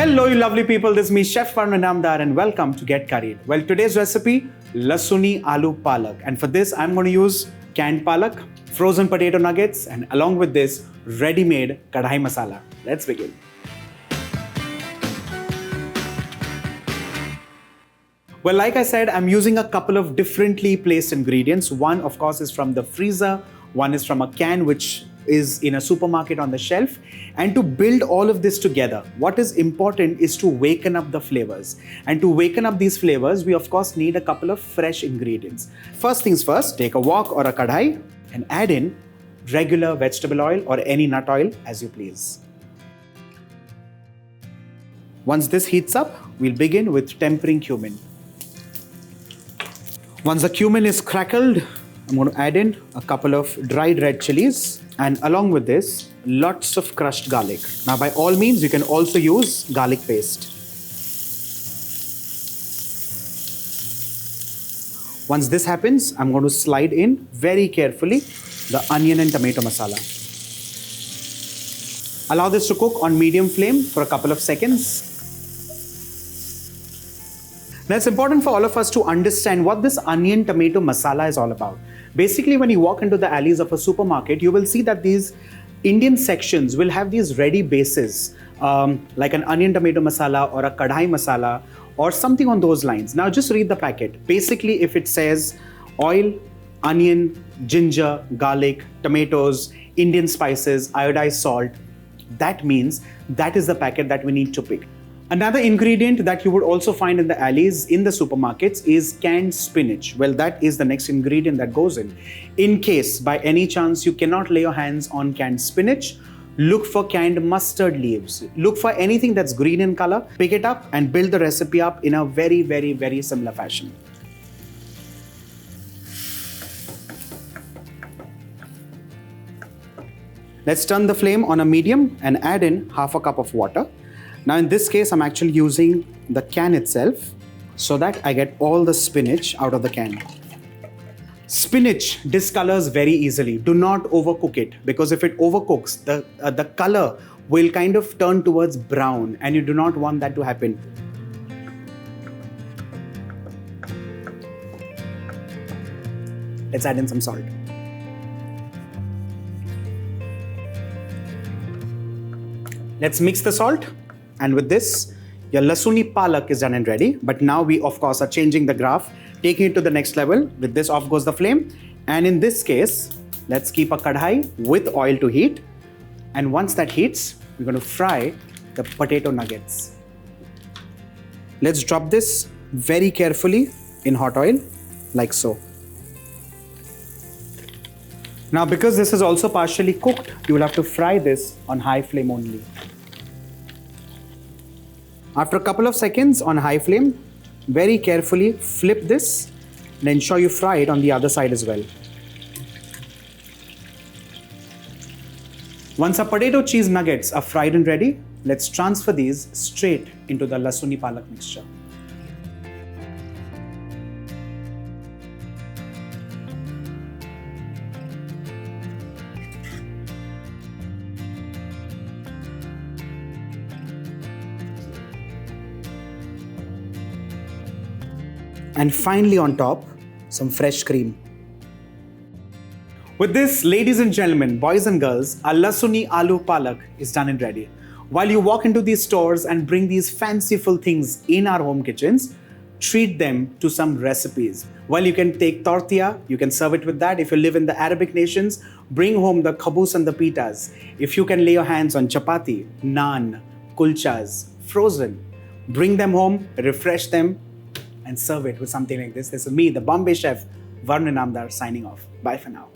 Hello, you lovely people. This is me, Chef Varun and welcome to Get Curried. Well, today's recipe, Lasooni Aloo Palak. And for this, I'm going to use canned palak, frozen potato nuggets, and along with this, ready-made kadhai masala. Let's begin. Well, like I said, I'm using a couple of differently placed ingredients. One, of course, is from the freezer. One is from a can, which is in a supermarket on the shelf. And to build all of this together, what is important is to waken up the flavors. And to waken up these flavors, we of course need a couple of fresh ingredients. First things first, take a wok or a kadhai and add in regular vegetable oil or any nut oil as you please. Once this heats up, we'll begin with tempering cumin. Once the cumin is crackled, I'm going to add in a couple of dried red chilies and along with this, lots of crushed garlic. Now by all means, you can also use garlic paste. Once this happens, I'm going to slide in very carefully the onion and tomato masala. Allow this to cook on medium flame for a couple of seconds. Now it's important for all of us to understand what this onion tomato masala is all about. Basically, when you walk into the alleys of a supermarket, you will see that these Indian sections will have these ready bases, like an onion tomato masala or a kadhai masala or something on those lines. Now just read the packet. Basically, if it says oil, onion, ginger, garlic, tomatoes, Indian spices, iodized salt, that means that is the packet that we need to pick. Another ingredient that you would also find in the alleys, in the supermarkets, is canned spinach. Well, that is the next ingredient that goes in. In case, by any chance, you cannot lay your hands on canned spinach, look for canned mustard leaves. Look for anything that's green in color, pick it up and build the recipe up in a very, very, very similar fashion. Let's turn the flame on a medium and add in half a cup of water. Now in this case, I'm actually using the can itself so that I get all the spinach out of the can. Spinach discolors very easily. Do not overcook it because if it overcooks, the color will kind of turn towards brown and you do not want that to happen. Let's add in some salt. Let's mix the salt. And with this, your Lasooni Palak is done and ready. But now we, of course, are changing the graph, taking it to the next level. With this, off goes the flame. And in this case, let's keep a kadhai with oil to heat. And once that heats, we're going to fry the potato nuggets. Let's drop this very carefully in hot oil, like so. Now, because this is also partially cooked, you will have to fry this on high flame only. After a couple of seconds on high flame, very carefully flip this and ensure you fry it on the other side as well. Once our potato cheese nuggets are fried and ready, let's transfer these straight into the Lasooni Palak mixture. And finally on top, some fresh cream. With this, ladies and gentlemen, boys and girls, our Lasooni Aloo Palak is done and ready. While you walk into these stores and bring these fanciful things in our home kitchens, treat them to some recipes. While you can take tortilla, you can serve it with that. If you live in the Arabic nations, bring home the khabus and the pitas. If you can lay your hands on chapati, naan, kulchas, frozen, bring them home, refresh them, and serve it with something like this. This is me, the Bombay chef, Varun signing off. Bye for now.